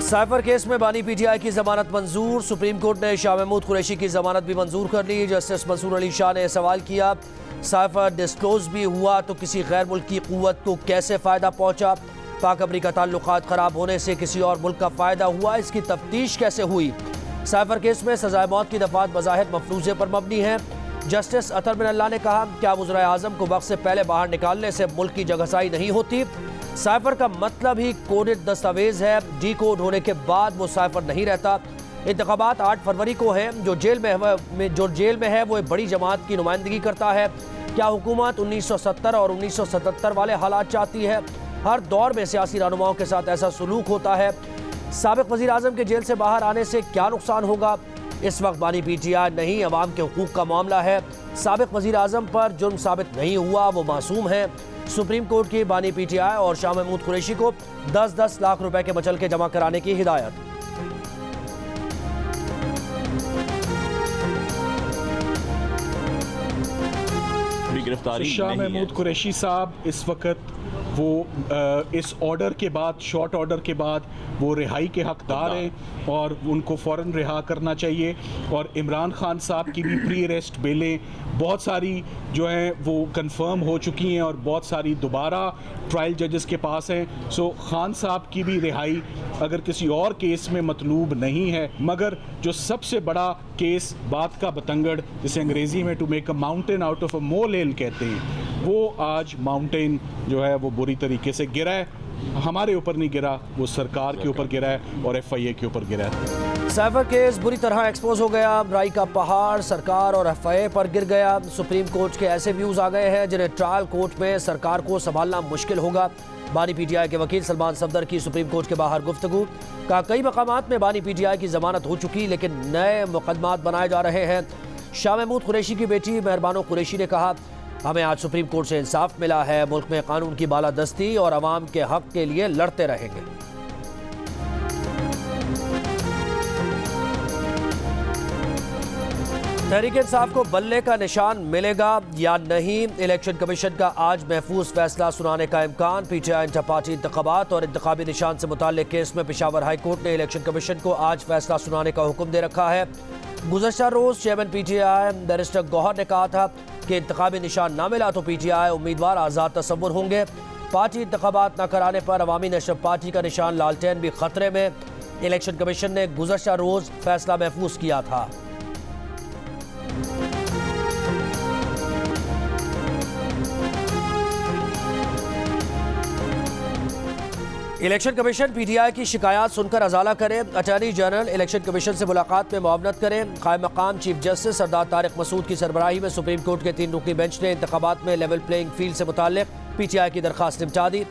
Cipher case में बानी PTI की जमानत मंजूर। सुप्रीम कोर्ट ने शाह महमूद कुरैशी की जमानत भी मंजूर कर ली। जस्टिस मंसूर अली शाह ने सवाल किया, साइफर डिस्क्लोज भी हुआ तो किसी गैर मुल्की कुव्वत को कैसे फ़ायदा पहुंचा? पाक अमरीका ताल्लुकात ख़राब होने से किसी और मुल्क का फ़ायदा हुआ, इसकी तफ्तीश कैसे हुई? साइफर केस में सजाए मौत की दफात बज़ाहिर मफरूज़े पर मबनी है। जस्टिस अतर बिन अल्लाह ने कहा, क्या वज़ीर आज़म को वक्त से पहले बाहर निकालने से मुल्क की जगहसाई नहीं होती? साइफर का मतलब ही कोडेड दस्तावेज है, डी कोड होने के बाद वो साइफर नहीं रहता। इंतखाबात 8 फरवरी को है। जो जेल में है वो एक बड़ी जमात की नुमाइंदगी करता है। क्या हुकूमत 1970 और 1977 वाले हालात चाहती है? हर दौर में सियासी रहनुमाओं के साथ ऐसा सलूक होता है। साबिक वज़ीर आज़म के जेल से बाहर आने से क्या नुकसान होगा? इस वक्त बानी पीटीआई नहीं, अवाम के हुकूक का मामला है। साबिक वज़ीर आज़म पर जुर्म साबित नहीं हुआ, वो मासूम है। सुप्रीम कोर्ट की बानी पीटीआई और शाह महमूद कुरैशी को 10-10 लाख रुपए के मचल के जमा कराने की हिदायत। शाह महमूद कुरैशी साहब इस वक्त वो इस ऑर्डर के बाद, शॉर्ट ऑर्डर के बाद वो रिहाई के हकदार हैं और उनको फ़ौरन रिहा करना चाहिए। और इमरान खान साहब की भी प्री अरेस्ट बेलें बहुत सारी जो हैं वो कंफर्म हो चुकी हैं और बहुत सारी दोबारा ट्रायल जजेस के पास हैं। सो खान साहब की भी रिहाई अगर किसी और केस में मतलूब नहीं है, मगर जो सबसे बड़ा केस बात का बतंगड़, जिसे अंग्रेज़ी में to make a mountain out of a molehill कहते हैं, वो आज माउंटेन जो है वो बुरी तरीके से गिरा है। हमारे ऊपर नहीं गिरा, वो सरकार के ऊपर गिरा है और FIA के ऊपर गिरा है। साइफर केस बुरी तरह एक्सपोज हो गया। राई का पहाड़ सरकार और FIA पर गिर गया। सुप्रीम कोर्ट के ऐसे व्यूज आ गए हैं जिन्हें ट्रायल कोर्ट में सरकार को संभालना मुश्किल होगा। बानी पीटीआई के वकील सलमान सफदर की सुप्रीम कोर्ट के बाहर गुफ्तगू का, कई मकामात में बानी पीटीआई की जमानत हो चुकी लेकिन नए मुकदमात बनाए जा रहे हैं। शाह महमूद कुरैशी की बेटी मेहरबानो कुरैशी ने कहा, हमें आज सुप्रीम कोर्ट से इंसाफ मिला है, मुल्क में कानून की बालादस्ती और अवाम के हक के लिए लड़ते रहेंगे। तहरीक इंसाफ को बल्ले का निशान मिलेगा या नहीं? इलेक्शन कमीशन का आज महफूज फैसला सुनाने का इम्कान। पीटीआई इंटर पार्टी इंतखाबात और इंतखाबी निशान से मुताल्लिक केस में पेशावर हाई कोर्ट ने इलेक्शन कमीशन को आज फैसला सुनाने का हुक्म दे रखा है। गुज़श्ता रोज चेयरमैन पीटीआई बैरिस्टर गौहर ने कहा था कि इंतखाबी निशान ना मिला तो पीटीआई उम्मीदवार आज़ाद तस्वुर होंगे। पार्टी इंतखाबात न कराने पर अवामी नेशनल पार्टी का निशान लालटेन भी खतरे में। इलेक्शन कमीशन ने गुज़श्ता रोज फैसला महफूज किया था। इलेक्शन कमीशन पीटीआई की शिकायत सुनकर अजाला करे। अटॉर्नी जनरल इलेक्शन कमीशन से मुलाकात में मुआवनत करें। कायम मकाम चीफ जस्टिस सरदार तारिक मसूद की सरबराही में सुप्रीम कोर्ट के 3 रुकनी बेंच ने इंतखाबात में लेवल प्लेइंग फील्ड से मुताल्लिक पीटीआई की दरखास्त निपटा दी।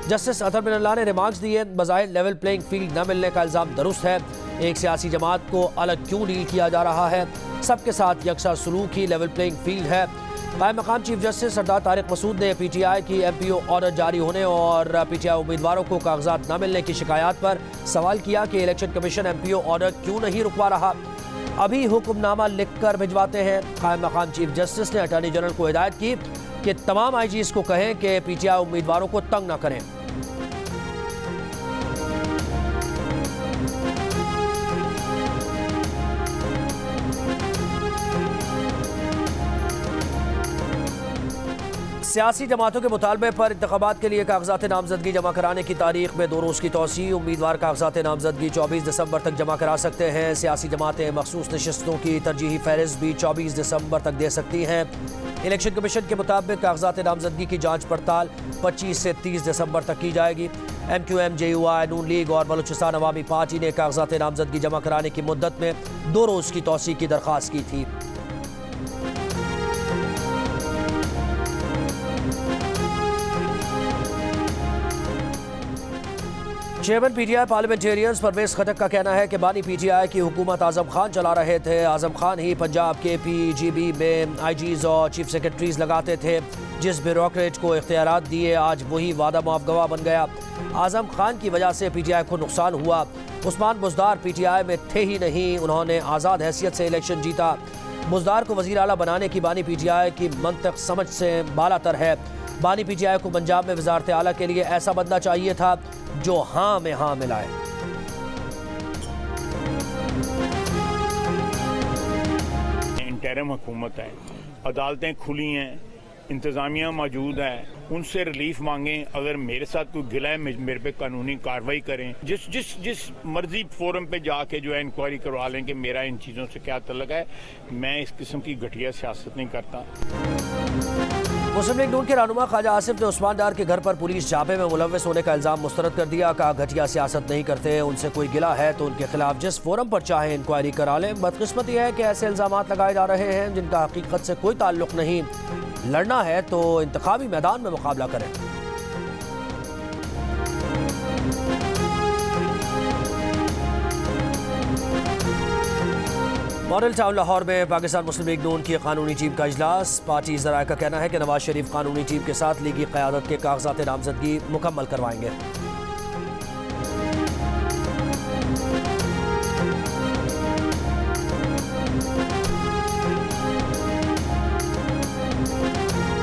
जस्टिस अतर बिन अल्लाह ने रिमार्क्स दिए, बज़ाहिर लेवल प्लेइंग फील्ड न मिलने का इल्ज़ाम दुरुस्त है। एक सियासी जमात को अलग क्यों डील किया जा रहा है? सबके साथ यकसा सलूक ही लेवल प्लेइंग फील्ड है। कायम मकाम चीफ जस्टिस सरदार तारिक मसूद ने पीटीआई की MPO ऑर्डर जारी होने और पीटीआई उम्मीदवारों को कागजात न मिलने की शिकायत पर सवाल किया कि इलेक्शन कमीशन MPO ऑर्डर क्यों नहीं रुकवा रहा, अभी हुक्मनामा लिख कर भिजवाते हैं। कायम मकाम चीफ जस्टिस ने अटॉर्नी जनरल को हिदायत की कि तमाम IGs को कहें कि पीटीआई उम्मीदवारों को तंग न करें। सियासी जमातों के मुतालबे पर इंतखाबात के लिए कागजात नामजदगी जमा कराने की तारीख में 2 रोज़ की तोसी। उम्मीदवार कागजात नामजदगी 24 दिसंबर तक जमा करा सकते हैं। सियासी जमातें मखसूस नशिस्तों की तरजीही फहरिस्त भी 24 दिसंबर तक दे सकती हैं। इलेक्शन कमीशन के मुताबिक कागजात नामजदगी की जाँच पड़ताल 25 से 30 दिसंबर तक की जाएगी। MQM, JUI, नून लीग और बलूचिस्तान अवामी पार्टी ने कागजात नामजदगी जमा कराने की मुद्दत में 2 रोज़ की तोसी की दरख्वास्त की थी। चेयरमैन पीटीआई पार्लियामेंटेरियंस परवेज खटक का कहना है कि बानी पीटीआई की हुकूमत आजम खान चला रहे थे। आजम खान ही पंजाब के PGB में IGs और चीफ सेक्रेटरीज लगाते थे। जिस ब्यूरोक्रेट को इख्तियारात दिए आज वही वादा माफ गवाह बन गया। आजम खान की वजह से पीटीआई को नुकसान हुआ। उस्मान बुज़दार पीटीआई में थे ही नहीं, उन्होंने आज़ाद हैसियत से इलेक्शन जीता। बुज़दार को वज़ीर आला बनाने की बानी पीटीआई की मंतक समझ से बालातर है। बानी पीटीआई को पंजाब में वज़ारत आला के लिए ऐसा बंदा चाहिए था जो हाँ में हाँ मिलाए। मुहतरम हुकूमत है, अदालतें खुली हैं, इंतज़ामिया मौजूद है, उनसे रिलीफ मांगें। अगर मेरे साथ कोई गिला है मेरे पे कानूनी कार्रवाई करें। जिस मर्जी फोरम पे जाके जो है इंक्वायरी करवा लें कि मेरा इन चीज़ों से क्या तल्लुक है। मैं इस किस्म की घटिया सियासत नहीं करता। मुस्लिम लीग नून के रहनुमा ख्वाजा आसिफ ने उस्मान डार के घर पर पुलिस छापे में मुलव्वस होने का इल्जाम मुस्तरद कर दिया। कहा घटिया सियासत नहीं करते, उनसे कोई गिला है तो उनके खिलाफ जिस फोरम पर चाहे इंक्वायरी करा लें। बदकिस्मती है कि ऐसे इल्जाम लगाए जा रहे हैं जिनका हकीकत से कोई ताल्लुक नहीं। लड़ना है तो इंतखाबी मैदान में मुकाबला करें। मॉडल टाउन लाहौर में पाकिस्तान मुस्लिम लीग नून की कानूनी टीम का इजलास। पार्टी ज़राए का कहना है कि नवाज शरीफ कानूनी टीम के साथ लीगी क़यादत के कागजात नामजदगी मुकम्मल करवाएंगे।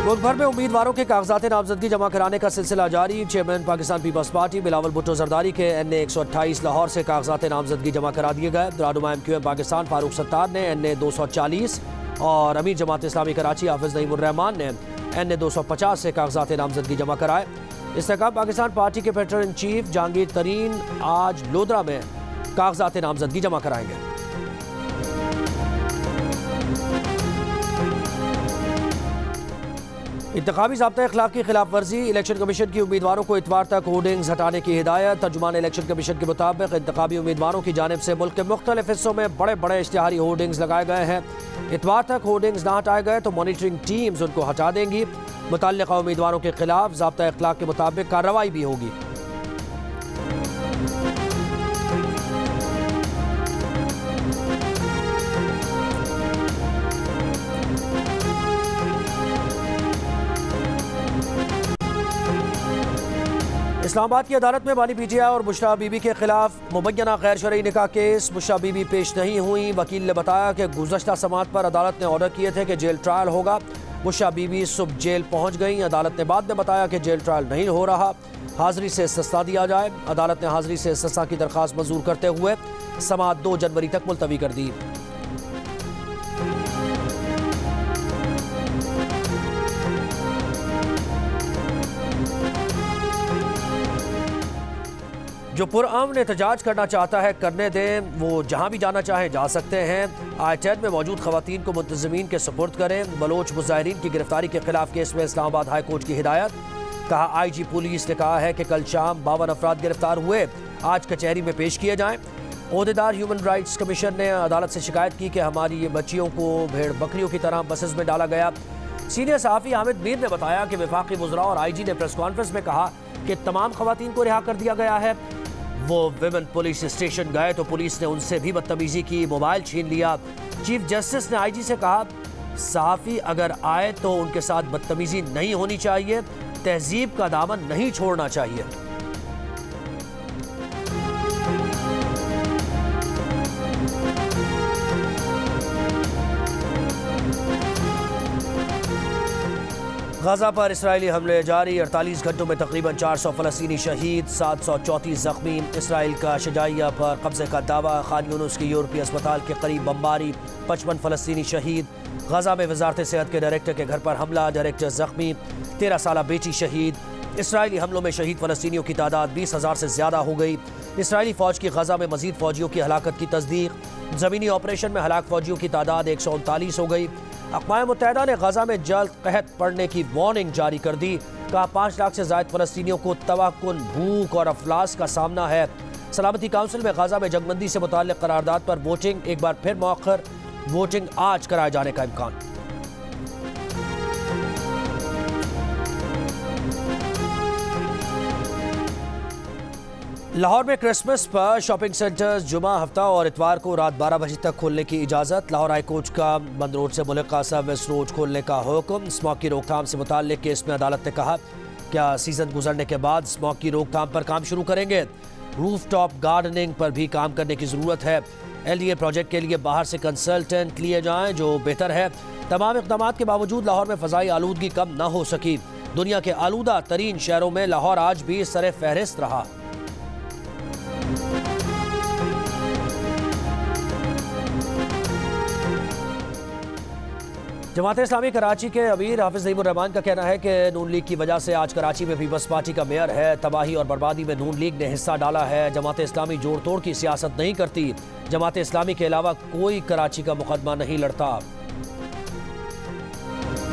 मुल्क भर में उम्मीदवारों के कागजात नामजदगी जमा कराने का सिलसिला जारी। Chairman Pakistan Peoples Party Bilawal Bhutto Zardari के NA 128 लाहौर से कागजात नामजदगी जमा करा दिए गए। रहनुमा MQM पाकिस्तान फारूक सत्तार ने NA 240 और अमीर जमात इस्लामी कराची हाफिज नईमुर रहमान ने NA 250 से कागजात नामजदगी जमा कराए। इस्तेकाम पाकिस्तान पार्टी के पेट्रोल इन चीफ जहांगीर तरीन आज लोधरा में कागजात नामजदगी जमा कराएंगे। इंतखाबी ज़ाब्ता अखलाक की खिलाफ वर्जी। इलेक्शन कमीशन की उम्मीदवारों को इतवार तक होर्डिंग्स हटाने की हिदायत। तर्जुमान इलेक्शन कमीशन के मुताबिक इंतखाबी उम्मीदवारों की जानिब से मुल्क के मुख्तलिफ हिस्सों में बड़े बड़े इश्तिहारी होर्डिंग्स लगाए गए हैं। इतवार तक होर्डिंग्स ना हटाए गए तो मॉनिटरिंग टीम्स उनको हटा देंगी। मुतल्लिका उम्मीदवारों के खिलाफ ज़ाब्ता अखलाक के मुताबिक कार्रवाई भी होगी। इस्लामाबाद की अदालत में बानी PTI और बुशरा बीबी के खिलाफ मुबैना गैर शरई निकाह केस। बुशरा बीबी पेश नहीं हुई। वकील ने बताया कि गुज़श्ता समात पर अदालत ने ऑर्डर किए थे कि जेल ट्रायल होगा। बुशरा बीबी सुबह जेल पहुंच गई। अदालत ने बाद में बताया कि जेल ट्रायल नहीं हो रहा, हाजिरी से इस्तिस्ना दिया जाए। अदालत ने हाजिरी से इस्तिस्ना की दरख्वास्त मंजूर करते हुए समात 2 जनवरी तक मुलतवी कर दी। जो पुरअमन एहतजाज करना चाहता है करने दें, वो जहाँ भी जाना चाहे जा सकते हैं। I-10 में मौजूद खवातीन को मुंतज़मीन के सुपुर्द करें। बलोच मुजाहिरीन की गिरफ्तारी के खिलाफ केस में इस्लामाबाद हाई कोर्ट की हिदायत। कहा IG पुलिस ने कहा है कि कल शाम 52 अफराद गिरफ्तार हुए, आज कचहरी में पेश किए जाएँ। ओहदेदार ह्यूमन राइट्स कमीशन ने अदालत से शिकायत की कि हमारी बच्चियों को भेड़ बकरियों की तरह बसेस में डाला गया। सीनियर सहाफ़ी हामिद मीर ने बताया कि वफाकी वज़रा और IG ने प्रेस कॉन्फ्रेंस में कहा कि तमाम खवातीन को रिहा कर दिया गया है। वो विमेन पुलिस स्टेशन गए तो पुलिस ने उनसे भी बदतमीजी की, मोबाइल छीन लिया। चीफ जस्टिस ने IG से कहा सहाफ़ी अगर आए तो उनके साथ बदतमीजी नहीं होनी चाहिए, तहजीब का दामन नहीं छोड़ना चाहिए। गाजा पर इसराइली हमले जारी। 48 घंटों में तकरीबन 400 फ़लस्तीनी शहीद, 734 जख्मी। इसराइल का शजाइया पर कब्जे का दावा। खान यूनुस के यूरोपीय अस्पताल के करीब बमबारी, 55 फ़लस्तीनी शहीद। गाजा में वजारत सेहत के डायरेक्टर के घर पर हमला, डायरेक्टर जख्मी, 13 साला बेटी शहीद। इसराइली हमलों में शहीद फ़लस्तीनियों की तादाद 20,000 से ज़्यादा हो गई। इसराइली फ़ौज की गाजा में मज़ीद फ़ौजियों की हलाकत की तस्दीक। ज़मीनी ऑपरेशन में हलाक फ़ौजियों की तादाद 139 हो गई। अक़वाम मुत्तहिदा ने गाजा में जल्द कहत पड़ने की वार्निंग जारी कर दी। कहा 5 लाख से ज़ायद फ़लस्तीनियों को तवाक्कुन, भूख और अफलास का सामना है। सलामती काउंसिल में गाजा में जंगबंदी से मुताल्लिक़ करारदाद पर वोटिंग एक बार फिर मौखर। वोटिंग आज कराए जाने का इम्कान। लाहौर में क्रिसमस पर शॉपिंग सेंटर्स जुमा, हफ्ता और इतवार को रात 12 बजे तक खोलने की इजाज़त। लाहौर हाई कोर्ट का बंद रोड से मुल्का सर्विस रोड खोलने का हुक्म। स्मॉग की रोकथाम से मुताल्लिक़ केस में अदालत ने कहा क्या सीज़न गुजरने के बाद स्मॉग की रोकथाम पर काम शुरू करेंगे। रूफ टॉप गार्डनिंग पर भी काम करने की ज़रूरत है। LDA प्रोजेक्ट के लिए बाहर से कंसल्टेंट लिए जाएँ जो बेहतर है। तमाम इक़दाम के बावजूद लाहौर में फ़ज़ाई आलूदगी कम न हो सकी। दुनिया के आलूदा तरीन शहरों में लाहौर आज भी सरे फहरिस्त रहा। जमात इस्लामी कराची के अमीर हाफिज नईमुर्रहमान का कहना है कि नून लीग की वजह से आज कराची में पीपल्स पार्टी का मेयर है। तबाही और बर्बादी में नून लीग ने हिस्सा डाला है। जमात इस्लामी जोड़ तोड़ की सियासत नहीं करती। जमात इस्लामी के अलावा कोई कराची का मुकदमा नहीं लड़ता।